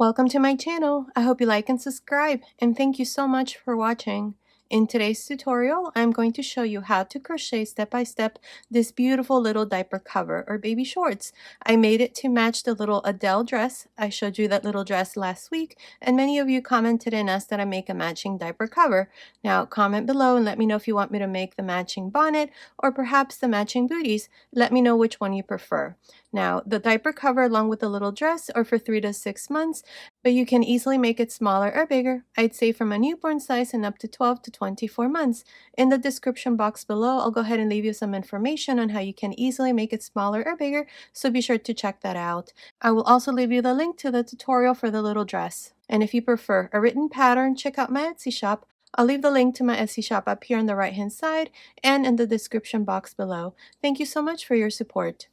Welcome to my channel. I hope you like and subscribe, and thank you so much for watching. In today's tutorial, I'm going to show you how to crochet step by step this beautiful little diaper cover or baby shorts. I made it to match the little Adele dress. I showed you that little dress last week, and many of you commented and asked that I make a matching diaper cover. Now comment below and let me know if you want me to make the matching bonnet or perhaps the matching booties. Let me know which one you prefer. Now, the diaper cover along with the little dress are for 3 to 6 months, but you can easily make it smaller or bigger. I'd say from a newborn size and up to 12 to 24 months. In the description box below, I'll go ahead and leave you some information on how you can easily make it smaller or bigger, so be sure to check that out. I will also leave you the link to the tutorial for the little dress. And if you prefer a written pattern, check out my Etsy shop. I'll leave the link to my Etsy shop up here on the right hand side and in the description box below. Thank you so much for your support.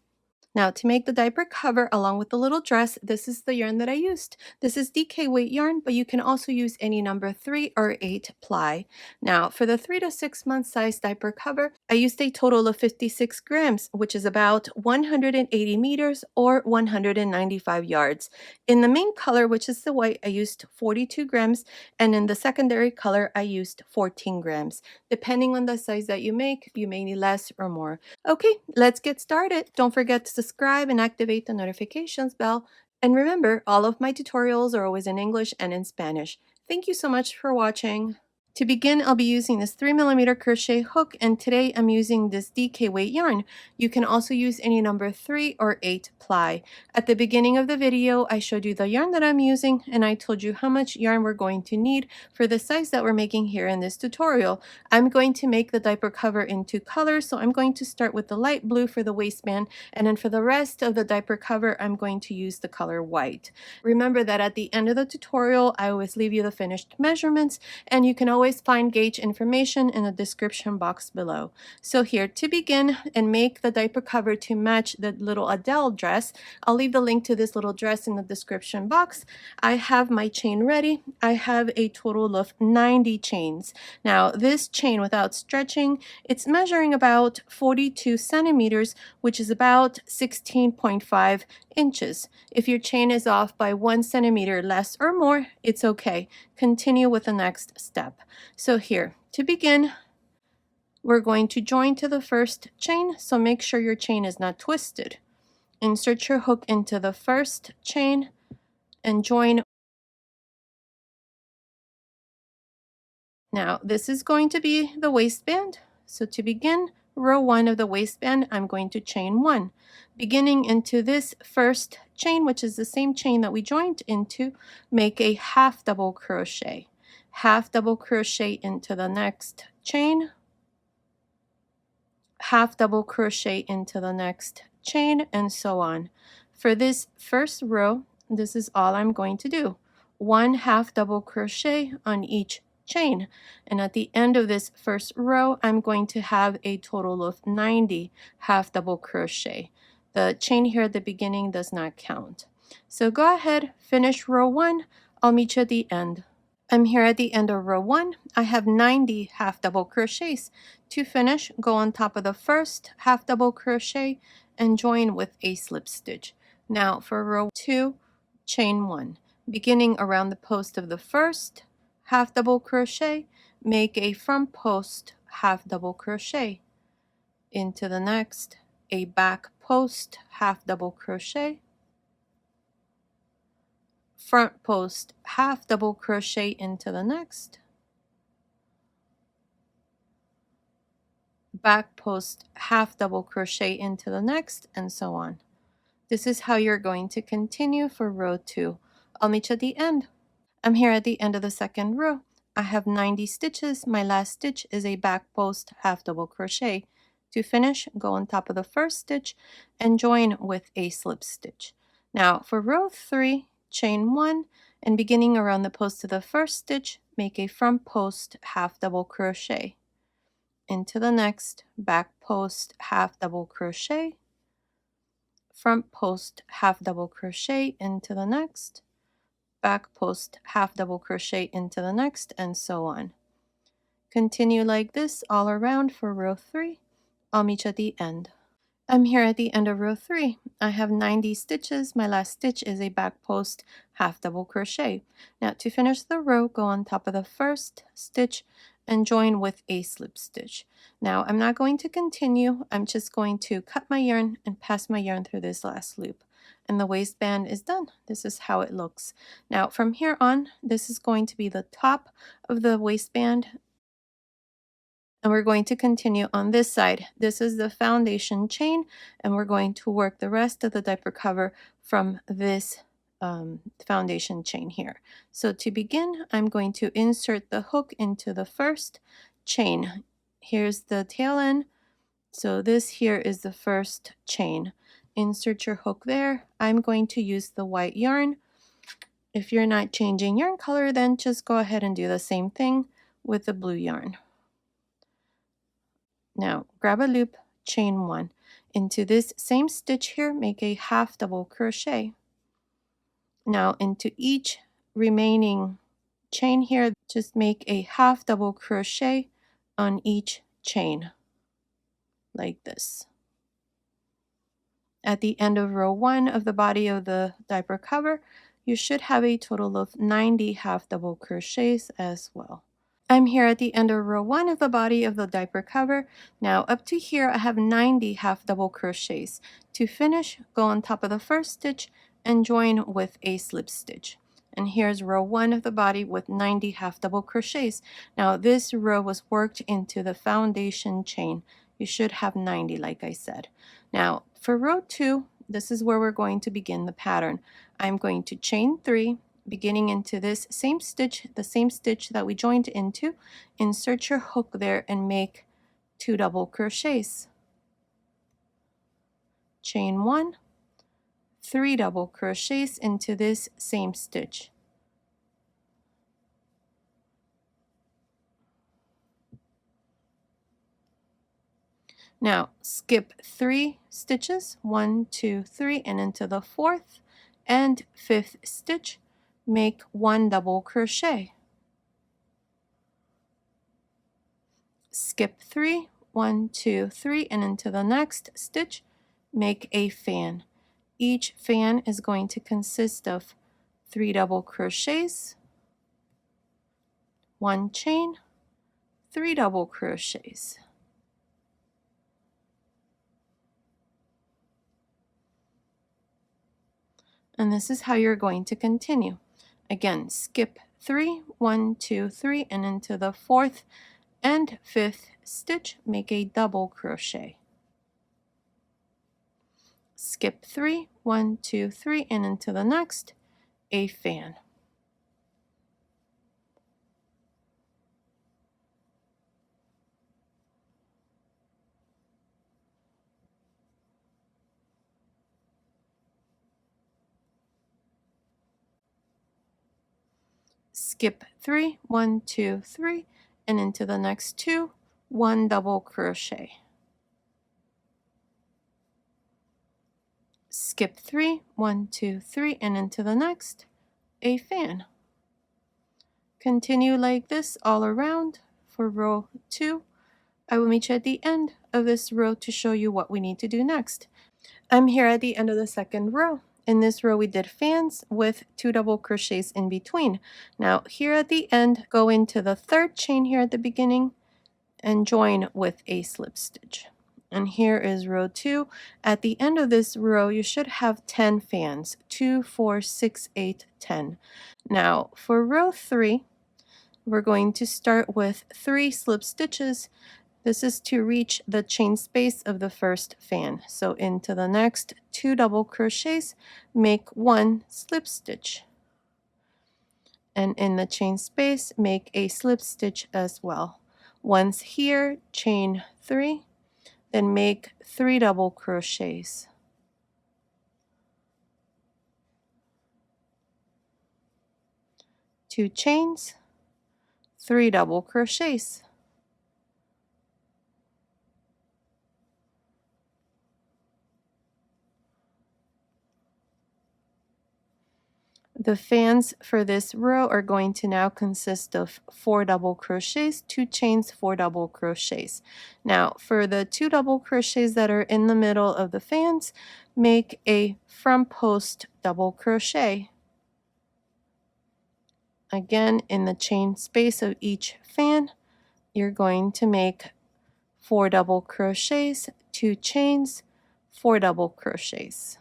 Now, to make the diaper cover along with the little dress, this is the yarn that I used. This is DK weight yarn, but you can also use any number 3 or 8 ply. Now, for the 3 to 6 month size diaper cover, I used a total of 56 grams, which is about 180 meters or 195 yards. In the main color, which is the white, I used 42 grams, and in the secondary color, I used 14 grams. Depending on the size that you make, you may need less or more. Okay, let's get started. Don't forget to subscribe and activate the notifications bell. And remember, all of my tutorials are always in English and in Spanish. Thank you so much for watching. To begin, I'll be using this 3mm crochet hook, and today I'm using this DK weight yarn. You can also use any number 3 or 8 ply. At the beginning of the video, I showed you the yarn that I'm using, and I told you how much yarn we're going to need for the size that we're making here in this tutorial. I'm going to make the diaper cover in 2 colors, so I'm going to start with the light blue for the waistband, and then for the rest of the diaper cover, I'm going to use the color white. Remember that at the end of the tutorial, I always leave you the finished measurements, and you can always find gauge information in the description box below. So here, to begin and make the diaper cover to match the little Adele dress, I'll leave the link to this little dress in the description box. I have my chain ready. I have a total of 90 chains. Now, this chain without stretching, it's measuring about 42 centimeters, which is about 16.5 inches. If your chain is off by 1 centimeter less or more, it's okay. Continue with the next step. So here, to begin, we're going to join to the first chain, so make sure your chain is not twisted. Insert your hook into the first chain and join. Now, this is going to be the waistband. So to begin row 1 of the waistband, I'm going to chain 1. Beginning into this first chain, which is the same chain that we joined into, make a half double crochet. Half double crochet into the next chain, half double crochet into the next chain, and so on. For this first row, this is all I'm going to do. 1 half double crochet on each chain, and at the end of this first row, I'm going to have a total of 90 half double crochet. The chain here at the beginning does not count. So go ahead, finish row 1. I'll meet you at the end. I'm here at the end of row 1. I have 90 half double crochets. To finish, go on top of the first half double crochet and join with a slip stitch. Now for row 2, chain 1. Beginning around the post of the first half double crochet, make a front post half double crochet. Into the next, a back post half double crochet, front post half double crochet into the next, back post half double crochet into the next, and so on. This is how you're going to continue for row 2. I'll meet you at the end. I'm here at the end of the second row. I have 90 stitches. My last stitch is a back post half double crochet. To finish, go on top of the first stitch and join with a slip stitch. Now for row 3, chain 1, and beginning around the post of the first stitch, make a front post half double crochet. Into the next, back post half double crochet, front post half double crochet into the next, back post half double crochet into the next, and so on. Continue like this all around for row 3. I'll meet you at the end. I'm here at the end of row 3. I have 90 stitches. My last stitch is a back post half double crochet. Now to finish the row, go on top of the first stitch and join with a slip stitch. Now I'm not going to continue. I'm just going to cut my yarn and pass my yarn through this last loop. And the waistband is done. This is how it looks. Now from here on, this is going to be the top of the waistband. And we're going to continue on this side. This is the foundation chain, and we're going to work the rest of the diaper cover from this foundation chain here. So to begin, I'm going to insert the hook into the first chain. Here's the tail end. So this here is the first chain. Insert your hook there. I'm going to use the white yarn. If you're not changing yarn color, then just go ahead and do the same thing with the blue yarn. Now grab a loop, chain 1. Into this same stitch here, make a half double crochet. Now into each remaining chain here, just make a half double crochet on each chain, like this. At the end of row 1 of the body of the diaper cover, you should have a total of 90 half double crochets as well. I'm here at the end of row 1 of the body of the diaper cover. Now up to here I have 90 half double crochets. To finish, go on top of the first stitch and join with a slip stitch. And here's row 1 of the body with 90 half double crochets. Now this row was worked into the foundation chain. You should have 90 like I said. Now for row 2, this is where we're going to begin the pattern. I'm going to chain 3, beginning into this same stitch, the same stitch that we joined into. Insert your hook there and make 2 double crochets. Chain 1, 3 double crochets into this same stitch. Now skip 3 stitches, 1, 2, 3, and into the 4th and 5th stitch, make 1 double crochet. Skip 3, 1, 2, 3, and into the next stitch, make a fan. Each fan is going to consist of 3 double crochets, 1 chain, 3 double crochets. And this is how you're going to continue. Again, skip 3, 1, 2, 3, and into the 4th and 5th stitch, make a double crochet. Skip 3, 1, 2, 3, and into the next, a fan. Skip 3, 1, 2, 3, and into the next 2, 1 double crochet. Skip 3, 1, 2, 3, and into the next, a fan. Continue like this all around for row 2. I will meet you at the end of this row to show you what we need to do next. I'm here at the end of the second row. In this row we did fans with 2 double crochets in between. Now here at the end, go into the 3rd chain here at the beginning and join with a slip stitch. And here is row 2. At the end of this row you should have 10 fans, 2, 4, 6, 8, 10. Now for row 3, we're going to start with 3 slip stitches. This is to reach the chain space of the first fan. So into the next 2 double crochets, make 1 slip stitch. And in the chain space, make a slip stitch as well. Once here, chain 3, then make 3 double crochets. Two chains, 3 double crochets. The fans for this row are going to now consist of 4 double crochets, 2 chains, 4 double crochets. Now for the 2 double crochets that are in the middle of the fans, make a front post double crochet. Again, in the chain space of each fan, you're going to make 4 double crochets, 2 chains, 4 double crochets.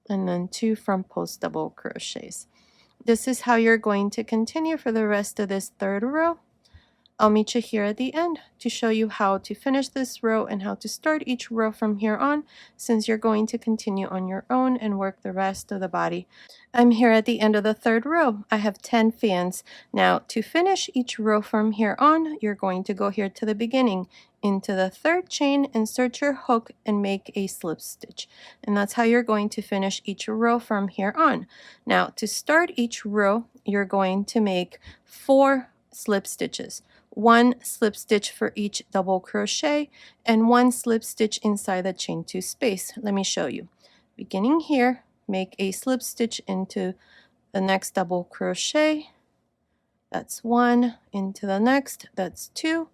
And then 2 front post double crochets. This is how you're going to continue for the rest of this third row. I'll meet you here at the end to show you how to finish this row and how to start each row from here on, since you're going to continue on your own and work the rest of the body. I'm here at the end of the third row. I have 10 fans. Now to finish each row from here on, you're going to go here to the beginning, into the third chain, insert your hook and make a slip stitch. And that's how you're going to finish each row from here on. Now to start each row, you're going to make 4 slip stitches. 1 slip stitch for each double crochet and 1 slip stitch inside the chain 2 space. Let me show you. Beginning here, make a slip stitch into the next double crochet. That's 1, into the next, that's 2,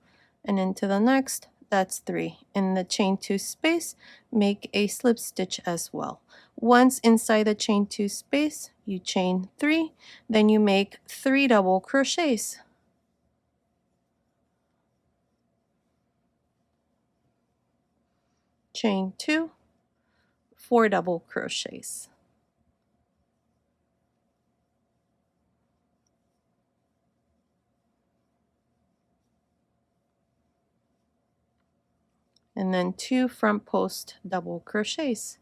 and into the next, that's 3. In the chain 2 space, make a slip stitch as well. Once inside the chain 2 space, you chain 3, then you make 3 double crochets. Chain 2, 4 double crochets. And then 2 front post double crochets.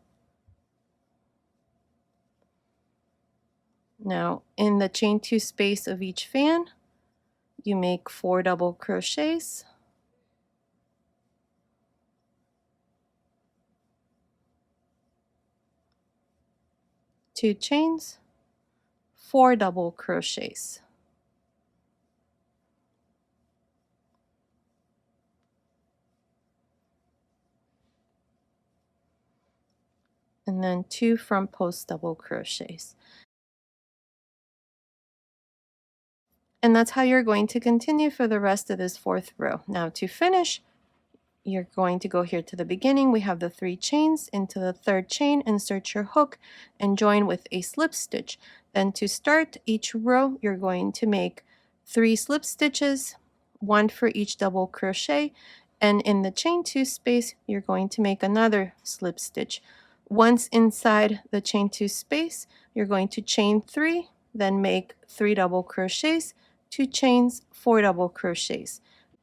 Now in the chain 2 space of each fan, you make 4 double crochets. Two chains, 4 double crochets. And then 2 front post double crochets. And that's how you're going to continue for the rest of this fourth row. Now to finish, you're going to go here to the beginning. We have the 3 chains. Into the third chain, insert your hook and join with a slip stitch. Then to start each row, you're going to make 3 slip stitches, 1 for each double crochet, and in the chain 2 space, you're going to make another slip stitch. Once inside the chain 2 space, you're going to chain 3, then make 3 double crochets, 2 chains, 4 double crochets,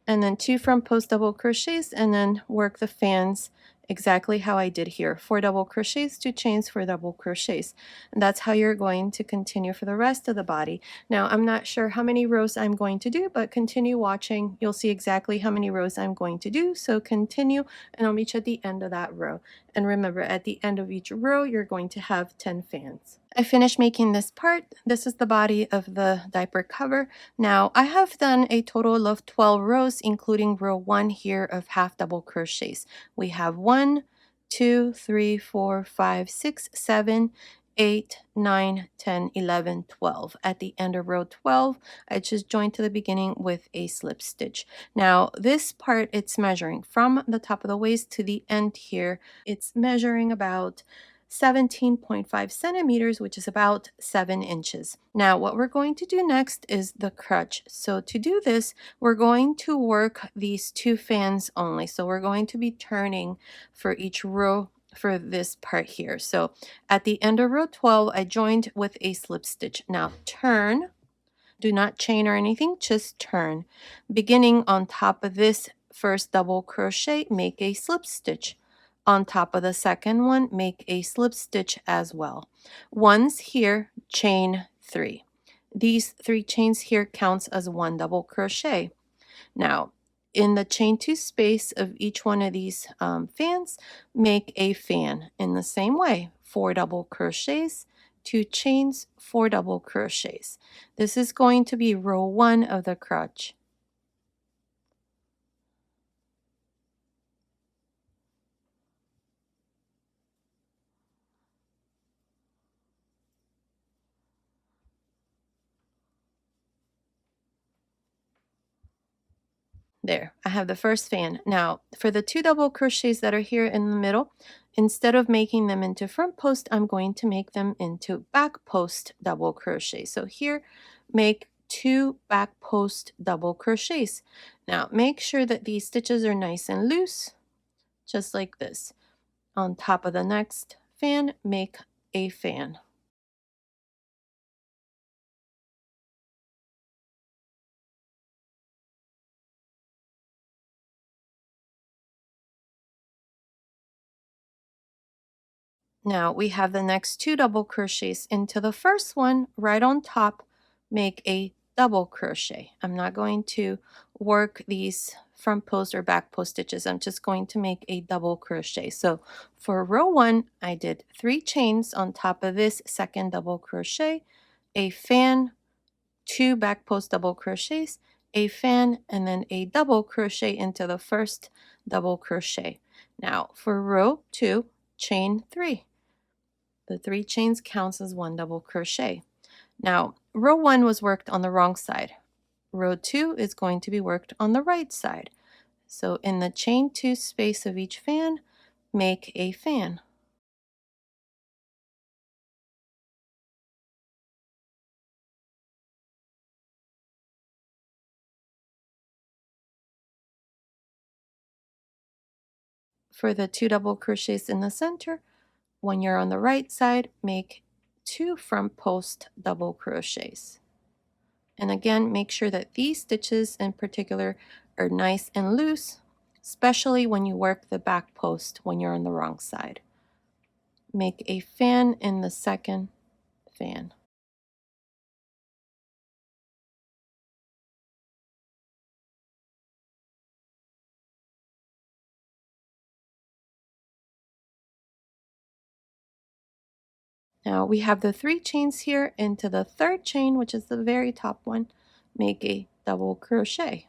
and then 2 front post double crochets, and then work the fans exactly how I did here. 4 double crochets, 2 chains, 4 double crochets. And that's how you're going to continue for the rest of the body. Now, I'm not sure how many rows I'm going to do, but continue watching. You'll see exactly how many rows I'm going to do. So continue, and I'll meet you at the end of that row. And remember, at the end of each row, you're going to have 10 fans. I finished making this part. This is the body of the diaper cover. Now, I have done a total of 12 rows, including row 1 here of half double crochets. We have 1, 2, 3, 4, 5, 6, 7, 8, 9, 10, 11, 12. At the end of row 12, I just joined to the beginning with a slip stitch. Now, this part, it's measuring from the top of the waist to the end here. It's measuring about 17.5 centimeters, which is about 7 inches. Now, what we're going to do next is the crotch. So to do this, we're going to work these 2 fans only. So we're going to be turning for each row for this part here. So at the end of row 12, I joined with a slip stitch. Now turn, do not chain or anything, just turn. Beginning on top of this first double crochet, make a slip stitch. On top of the second one, make a slip stitch as well. Once here, chain 3. These 3 chains here counts as 1 double crochet. Now, in the chain 2 space of each one of these fans, make a fan in the same way. 4 double crochets, 2 chains, 4 double crochets. This is going to be row 1 of the crotch. There, I have the first fan. Now, for the 2 double crochets that are here in the middle, instead of making them into front post, I'm going to make them into back post double crochet. So here, make 2 back post double crochets. Now, make sure that these stitches are nice and loose, just like this. On top of the next fan, make a fan. Now we have the next 2 double crochets into the first one right on top, make a double crochet. I'm not going to work these front post or back post stitches. I'm just going to make a double crochet. So for row 1, I did 3 chains on top of this second double crochet, a fan, 2 back post double crochets, a fan, and then a double crochet into the first double crochet. Now for row 2, chain 3. The 3 chains counts as 1 double crochet. Now, row 1 was worked on the wrong side. Row 2 is going to be worked on the right side. So in the chain 2 space of each fan, make a fan. For the 2 double crochets in the center, when you're on the right side, make 2 front post double crochets. And again, make sure that these stitches in particular are nice and loose, especially when you work the back post when you're on the wrong side. Make a fan in the second fan. Now we have the 3 chains here into the third chain, which is the very top one. Make a double crochet.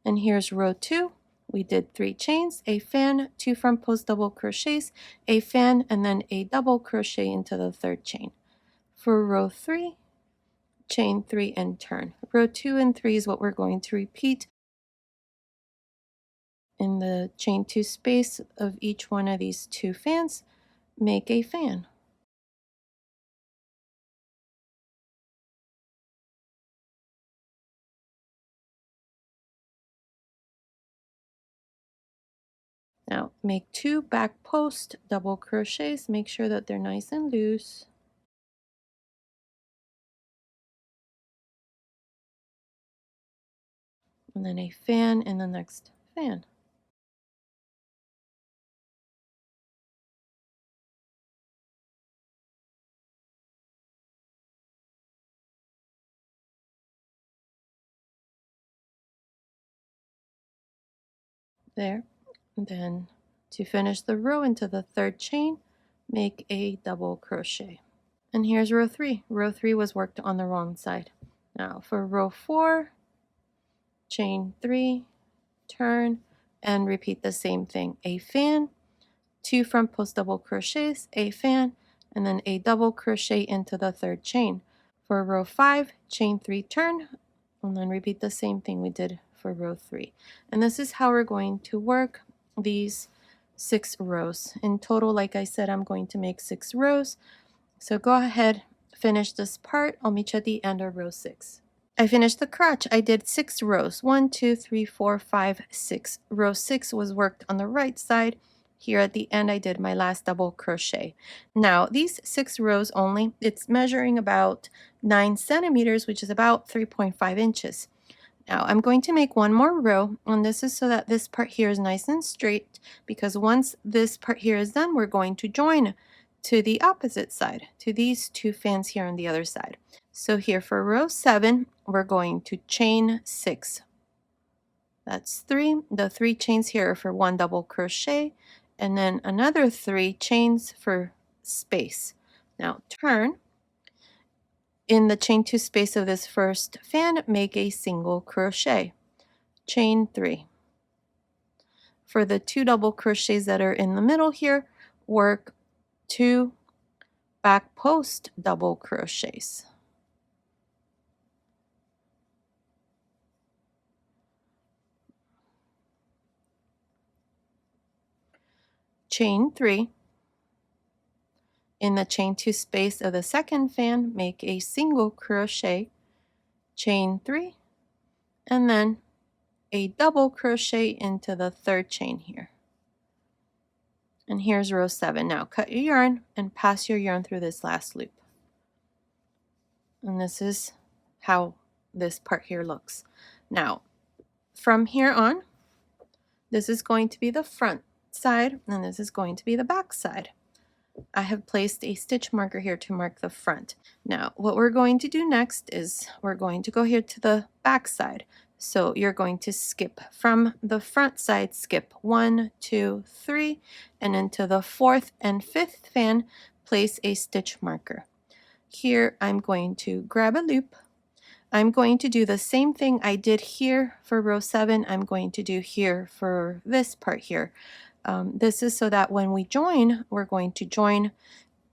And here's row 2. We did 3 chains, a fan, 2 front post double crochets, a fan, and then a double crochet into the third chain. For row 3, chain 3 and turn. Row 2 and 3 is what we're going to repeat in the chain 2 space of each one of these 2 fans. Make a fan. Now make 2 back post double crochets. Make sure that they're nice and loose. And then a fan in the next fan. There. And then to finish the row into the third chain, make a double crochet. And here's row 3. Row 3 was worked on the wrong side. Now for row 4, chain 3, turn, and repeat the same thing. A fan, 2 front post double crochets, a fan, and then a double crochet into the third chain. For row 5, chain 3, turn, and then repeat the same thing we did for row 3. And this is how we're going to work these 6 rows. In total, like I said, I'm going to make 6 rows. So go ahead, finish this part. I'll meet you at the end of row 6. I finished the crotch. I did 6 rows. 1, 2, 3, 4, 5, 6. Row 6 was worked on the right side. Here at the end, I did my last double crochet. Now, these 6 rows only, it's measuring about 9 centimeters, which is about 3.5 inches. Now, I'm going to make one more row, and this is so that this part here is nice and straight, because once this part here is done, we're going to join to the opposite side, to these 2 fans here on the other side. So here for row 7, we're going to chain 6. That's 3. The 3 chains here are for 1 double crochet, and then another 3 chains for space. Now turn, In the chain 2 space of this first fan, make a single crochet. Chain 3. For the 2 double crochets that are in the middle here, work 2 back post double crochets. Chain 3. In the chain 2 space of the second fan, make a single crochet, chain 3, and then a double crochet into the third chain here. And here's row 7. Now cut your yarn and pass your yarn through this last loop. And this is how this part here looks. Now, from here on, this is going to be the front side, and this is going to be the back side. I have placed a stitch marker here to mark the front. Now, what we're going to do next is we're going to go here to the back side. So you're going to skip from the front side, skip 1, 2, 3, and into the 4th and 5th fan, place a stitch marker. Here, I'm going to grab a loop. I'm going to do the same thing I did here for row 7. I'm going to do here for this part here. This is so that when we join, we're going to join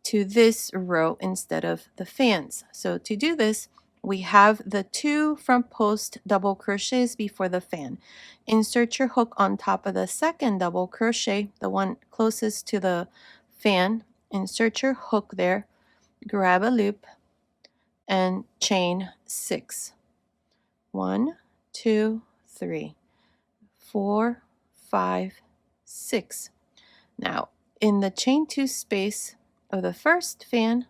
to this row instead of the fans. So to do this, we have the 2 front post double crochets before the fan. Insert your hook on top of the second double crochet, the one closest to the fan. Insert your hook there, grab a loop, and chain 6. 1, 2, 3, 4, 5, 6. Now, in the chain 2 space of the first fan,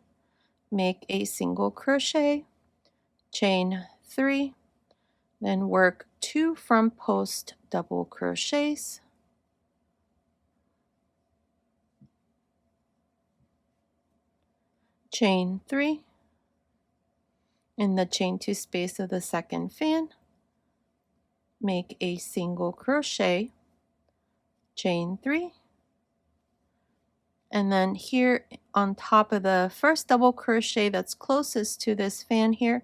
make a single crochet, chain 3, then work 2 front post double crochets, chain 3. In the chain 2 space of the second fan, make a single crochet, chain 3, and then here on top of the first double crochet that's closest to this fan here,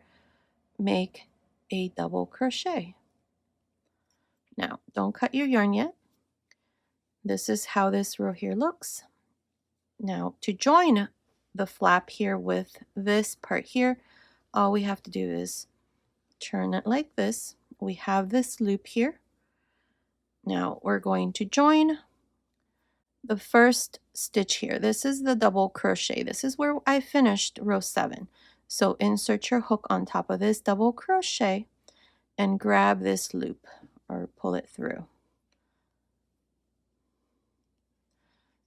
make a double crochet. Now, don't cut your yarn yet. This is how this row here looks. Now, to join the flap here with this part here, all we have to do is turn it like this. We have this loop here. Now, we're going to join the first stitch here. This is the double crochet. This is where I finished row 7. So insert your hook on top of this double crochet and grab this loop or pull it through.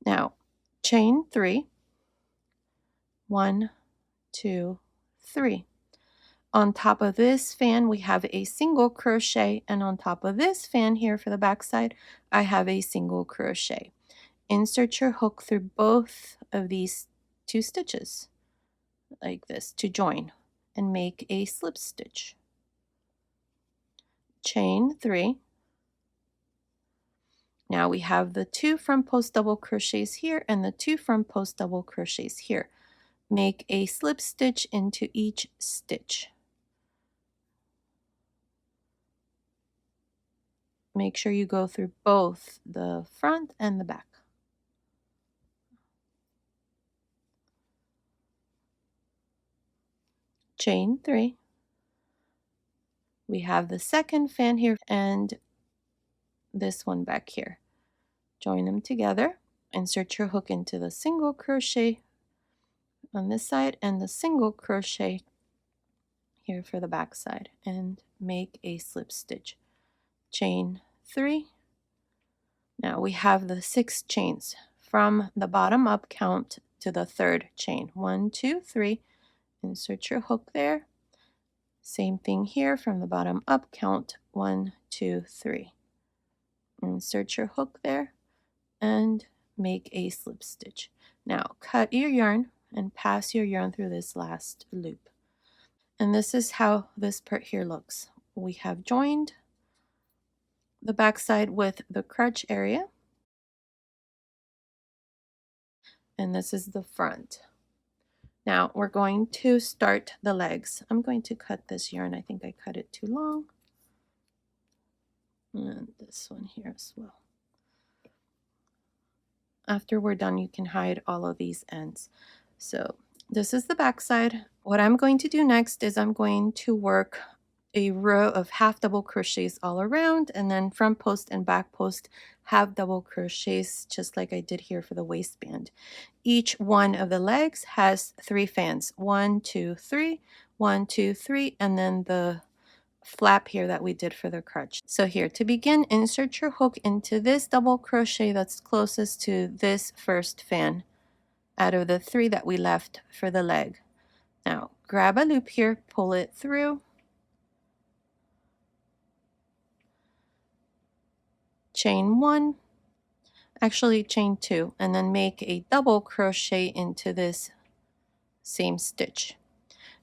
Now, chain 3, 1, 2, 3. On top of this fan, we have a single crochet, and on top of this fan here for the back side, I have a single crochet. Insert your hook through both of these 2 stitches like this to join and make a slip stitch. Chain 3. Now we have the 2 front post double crochets here and the 2 front post double crochets here. Make a slip stitch into each stitch. Make sure you go through both the front and the back. Chain 3. We have the second fan here and this one back here. Join them together. Insert your hook into the single crochet on this side and the single crochet here for the back side and make a slip stitch. Chain 3. Now we have the 6 chains from the bottom up count to the 3rd chain. 1, 2, 3. Insert your hook there. Same thing here from the bottom up count. 1, 2, 3. Insert your hook there and make a slip stitch. Now cut your yarn and pass your yarn through this last loop. And this is how this part here looks. We have joined the back side with the crotch area, and this is the front. Now we're going to start the legs. I'm going to cut this yarn. I think I cut it too long. And this one here as well. After we're done, you can hide all of these ends. So this is the back side. What I'm going to do next is I'm going to work a row of half double crochets all around, and then front post and back post half double crochets, just like I did here for the waistband. Each one of the legs has 3 fans, 1, 2, 3, 1, 2, 3, and then the flap here that we did for the crotch. So here, to begin, insert your hook into this double crochet that's closest to this first fan out of the 3 that we left for the leg. Now grab a loop here, pull it through, chain 1, actually chain 2, and then make a double crochet into this same stitch.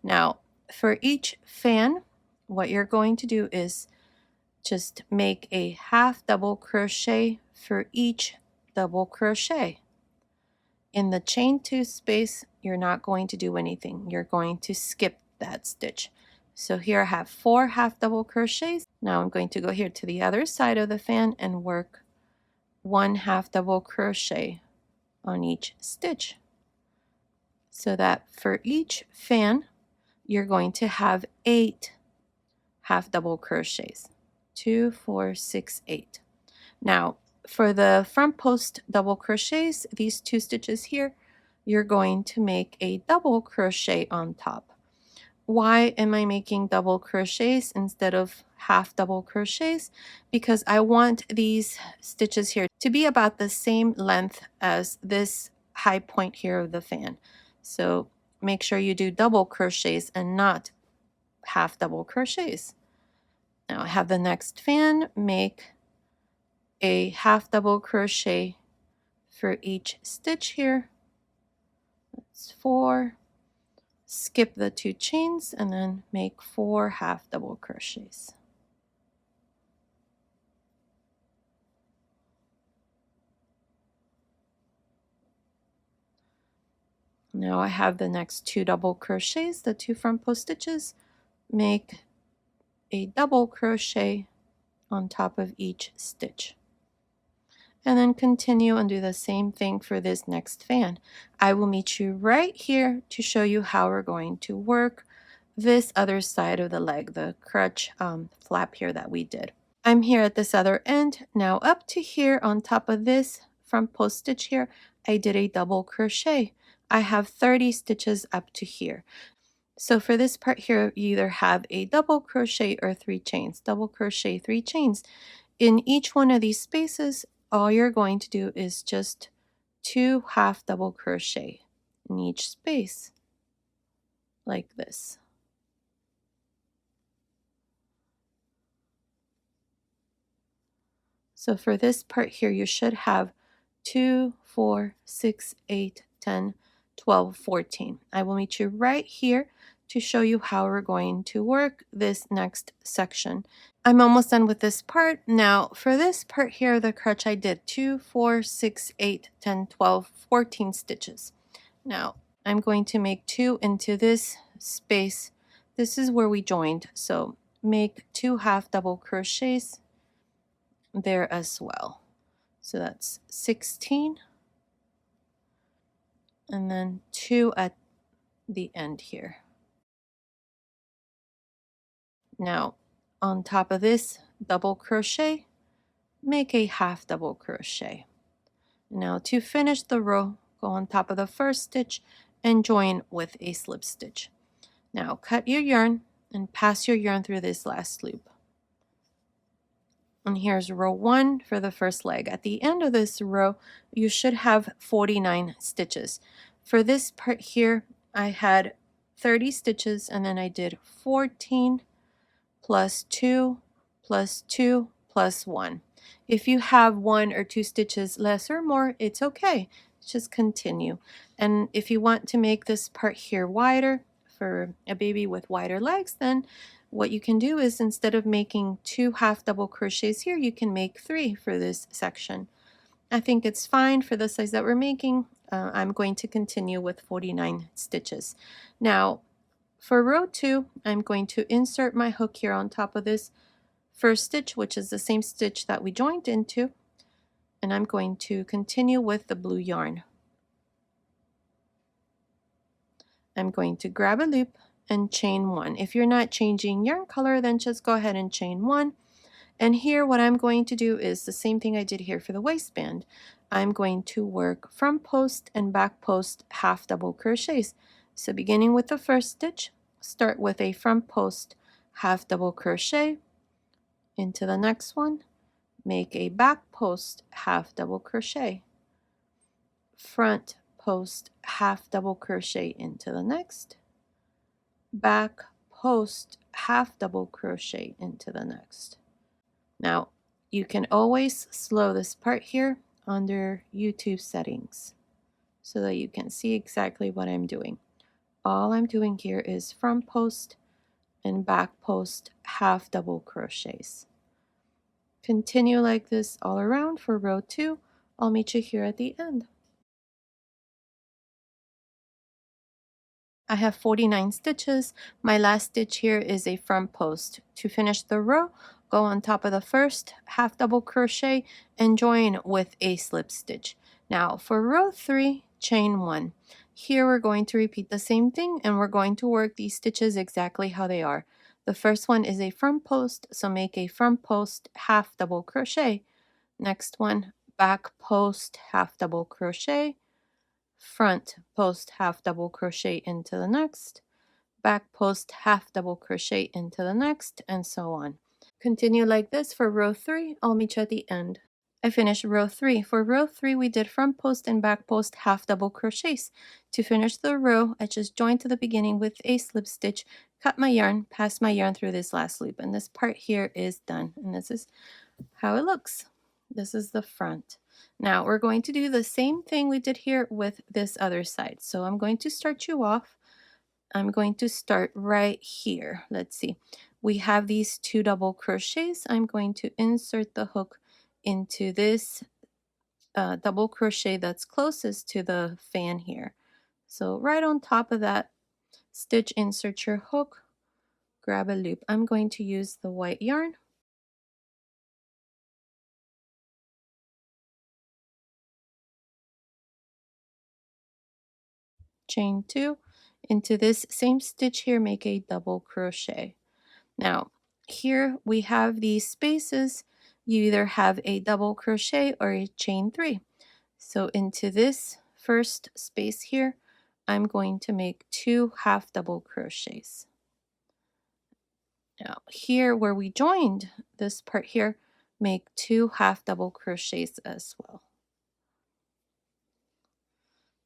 Now for each fan, what you're going to do is just make a half double crochet for each double crochet. In the chain 2 space, you're not going to do anything. You're going to skip that stitch. So here I have 4 half double crochets. Now I'm going to go here to the other side of the fan and work 1 half double crochet on each stitch. So that for each fan, you're going to have 8 half double crochets. 2, 4, 6, 8. Now for the front post double crochets, these 2 stitches here, you're going to make a double crochet on top. Why am I making double crochets instead of half double crochets? Because I want these stitches here to be about the same length as this high point here of the fan. So make sure you do double crochets and not half double crochets. Now I have the next fan, make a half double crochet for each stitch here. That's 4. Skip the 2 chains and then make 4 half double crochets. Now I have the next 2 double crochets, the 2 front post stitches. Make a double crochet on top of each stitch. And then continue and do the same thing for this next fan. I will meet you right here to show you how we're going to work this other side of the leg, the crotch flap here that we did. I'm here at this other end. Now up to here on top of this front post stitch here, I did a double crochet. I have 30 stitches up to here. So for this part here, you either have a double crochet or 3 chains, double crochet, 3 chains. In each one of these spaces, all you're going to do is just 2 half double crochet in each space, like this. So for this part here, you should have 2, 4, 6, 8, 10, 12, 14. I will meet you right here to show you how we're going to work this next section. I'm almost done with this part. Now for this part here, the crotch, I did 2, 4, 6, 8, 10, 12, 14 stitches. Now I'm going to make 2 into this space. This is where we joined. So make 2 half double crochets there as well. So that's 16. And then 2 at the end here. Now on top of this double crochet, make a half double crochet. Now to finish the row, go on top of the first stitch and join with a slip stitch. Now cut your yarn and pass your yarn through this last loop. And here's row 1 for the first leg. At the end of this row, you should have 49 stitches. For this part here, I had 30 stitches and then I did 14 plus 2 plus 2 plus 1. If you have 1 or 2 stitches less or more, it's okay. Just continue. And if you want to make this part here wider for a baby with wider legs, then what you can do is instead of making 2 half double crochets here, you can make 3 for this section. I think it's fine for the size that we're making. I'm going to continue with 49 stitches. Now for row 2, I'm going to insert my hook here on top of this first stitch, which is the same stitch that we joined into, and I'm going to continue with the blue yarn. I'm going to grab a loop and chain 1. If you're not changing yarn color, then just go ahead and chain 1. And here what I'm going to do is the same thing I did here for the waistband. I'm going to work front post and back post half double crochets. So beginning with the first stitch, start with a front post half double crochet into the next one, make a back post half double crochet, front post half double crochet into the next, back post half double crochet into the next. Now you can always slow this part here under YouTube settings so that you can see exactly what I'm doing. All I'm doing here is front post and back post half double crochets. Continue like this all around for row 2. I'll meet you here at the end. I have 49 stitches. My last stitch here is a front post. To finish the row, go on top of the first half double crochet and join with a slip stitch. Now for row 3, chain 1. Here we're going to repeat the same thing, and we're going to work these stitches exactly how they are. The first one is a front post, so make a front post half double crochet. Next one, back post half double crochet, front post half double crochet into the next, back post half double crochet into the next, and so on. Continue like this for row 3. I'll meet you at the end. I finished row 3. For row 3, we did front post and back post half double crochets. To finish the row, I just joined to the beginning with a slip stitch, cut my yarn, passed my yarn through this last loop, and this part here is done. And this is how it looks. This is the front. Now we're going to do the same thing we did here with this other side. So I'm going to start you off. I'm going to start right here. Let's see. We have these 2 double crochets. I'm going to insert the hook into this double crochet that's closest to the fan here. So right on top of that stitch, insert your hook, grab a loop. I'm going to use the white yarn. Chain 2. Into this same stitch here, make a double crochet. Now here we have these spaces. You either have a double crochet or a chain 3. So into this first space here, I'm going to make 2 half double crochets. Now here where we joined this part here, make 2 half double crochets as well.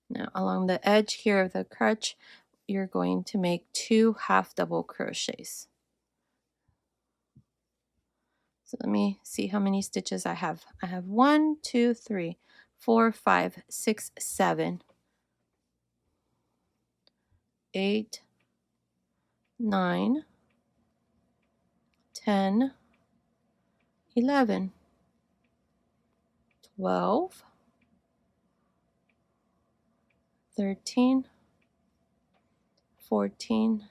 Now along the edge here of the crotch, you're going to make 2 half double crochets. So let me see how many stitches I have. I have 1, 2, 3, 4, 5, 6, 7, 8, 9, 10, 11, 12, 13, 14,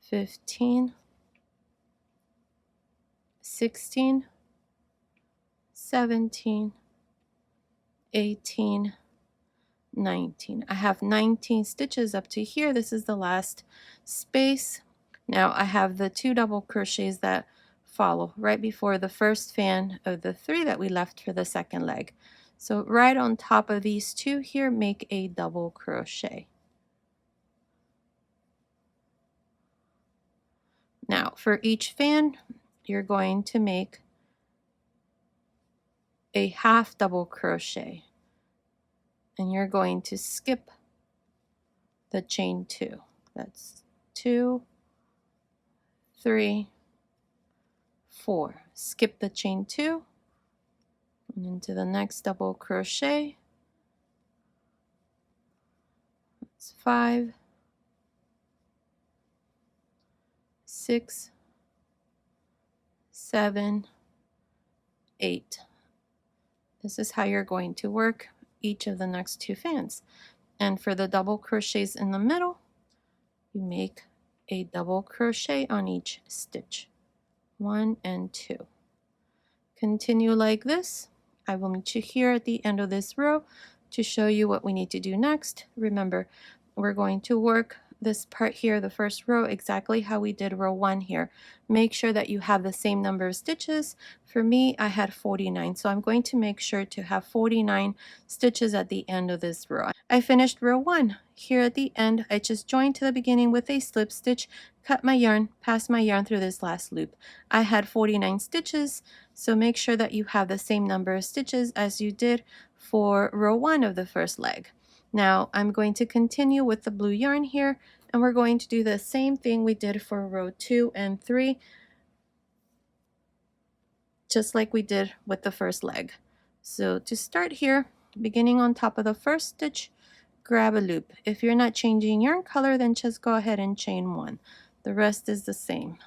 15, 16, 17, 18, 19. I have 19 stitches up to here. This is the last space. Now I have the 2 double crochets that follow right before the first fan of the 3 that we left for the second leg. So right on top of these 2 here, make a double crochet. Now for each fan, you're going to make a half double crochet, and you're going to skip the chain 2. That's 2, 3, 4. Skip the chain 2 and into the next double crochet. That's 5, 6, 7, 8. This is how you're going to work each of the next 2 fans. And for the double crochets in the middle, you make a double crochet on each stitch, 1 and 2. Continue like this. I will meet you here at the end of this row to show you what we need to do next. Remember, we're going to work this part here, the first row, exactly how we did row 1 here. Make sure that you have the same number of stitches. For me, I had 49, so I'm going to make sure to have 49 stitches at the end of this row. I finished row 1. Here at the end, I just joined to the beginning with a slip stitch, cut my yarn, passed my yarn through this last loop. I had 49 stitches, so make sure that you have the same number of stitches as you did for row 1 of the first leg. Now I'm going to continue with the blue yarn here, and we're going to do the same thing we did for row 2 and 3, just like we did with the first leg. So to start here, beginning on top of the first stitch, grab a loop. If you're not changing yarn color, then just go ahead and chain 1. The rest is the same.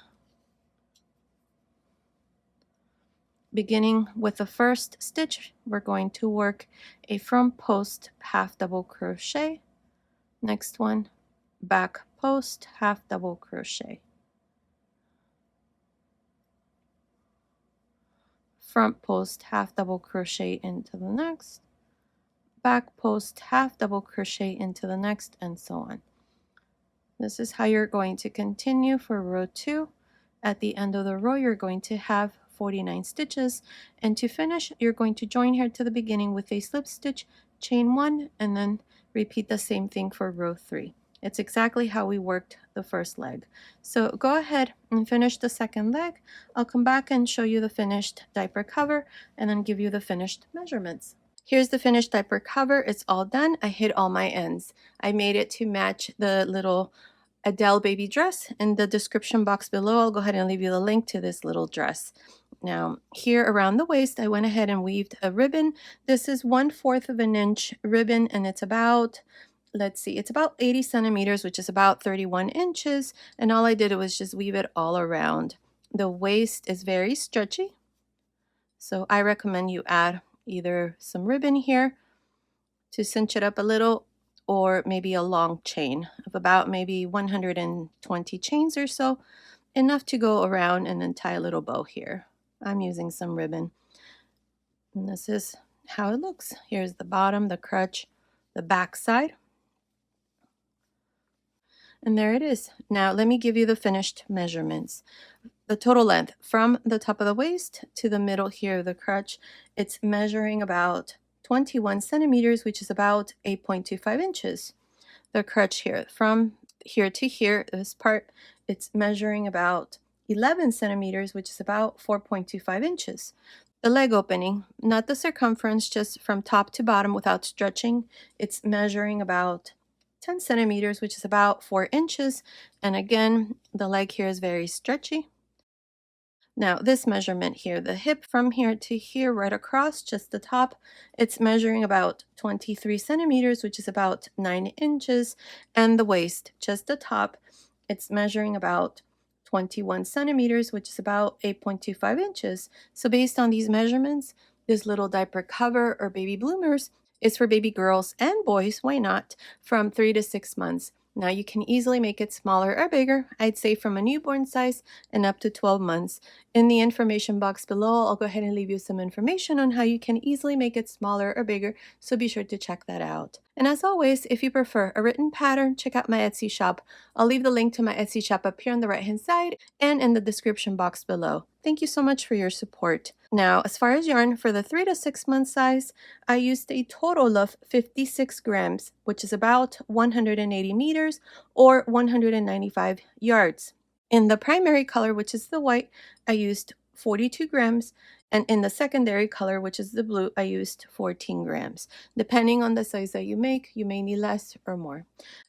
Beginning with the first stitch, we're going to work a front post half double crochet. Next one, back post half double crochet. Front post half double crochet into the next, back post half double crochet into the next, and so on. This is how you're going to continue for row 2. At the end of the row, you're going to have 49 stitches, and to finish, you're going to join here to the beginning with a slip stitch, chain 1, and then repeat the same thing for row 3. It's exactly how we worked the first leg. So go ahead and finish the second leg. I'll come back and show you the finished diaper cover and then give you the finished measurements. Here's the finished diaper cover. It's all done. I hid all my ends. I made it to match the little Adele baby dress. In the description box below, I'll go ahead and leave you the link to this little dress. Now here around the waist, I went ahead and weaved a ribbon. This is 1/4 of an inch ribbon, and it's about, let's see, it's about 80 centimeters, which is about 31 inches. And all I did was just weave it all around. The waist is very stretchy, so I recommend you add either some ribbon here to cinch it up a little, or maybe a long chain of about maybe 120 chains or so, enough to go around and then tie a little bow here. I'm using some ribbon. And this is how it looks. Here's the bottom, the crotch, the back side. And there it is. Now let me give you the finished measurements. The total length from the top of the waist to the middle here of the crotch, it's measuring about 21 centimeters, which is about 8.25 inches. The crotch here, from here to here, this part, it's measuring about 11 centimeters, which is about 4.25 inches. The leg opening, not the circumference, just from top to bottom without stretching, it's measuring about 10 centimeters, which is about 4 inches. And again, the leg here is very stretchy. Now this measurement here, the hip from here to here, right across, just the top, it's measuring about 23 centimeters, which is about 9 inches. And the waist, just the top, it's measuring about 21 centimeters, which is about 8.25 inches. So based on these measurements, this little diaper cover or baby bloomers is for baby girls and boys, why not, from 3 to 6 months. Now you can easily make it smaller or bigger, I'd say from a newborn size and up to 12 months. In the information box below, I'll go ahead and leave you some information on how you can easily make it smaller or bigger, so be sure to check that out. And as always, if you prefer a written pattern, check out my Etsy shop. I'll leave the link to my Etsy shop up here on the right hand side and in the description box below. Thank you so much for your support. Now, as far as yarn, for the 3 to 6 month size, I used a total of 56 grams, which is about 180 meters or 195 yards. In the primary color, which is the white, I used 42 grams, and in the secondary color, which is the blue, I used 14 grams. Depending on the size that you make, you may need less or more.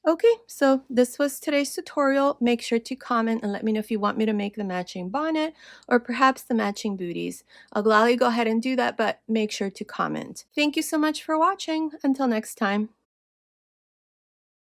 Okay, so this was today's tutorial. Make sure to comment and let me know if you want me to make the matching bonnet or perhaps the matching booties. I'll gladly go ahead and do that, but make sure to comment. Thank you so much for watching. Until next time.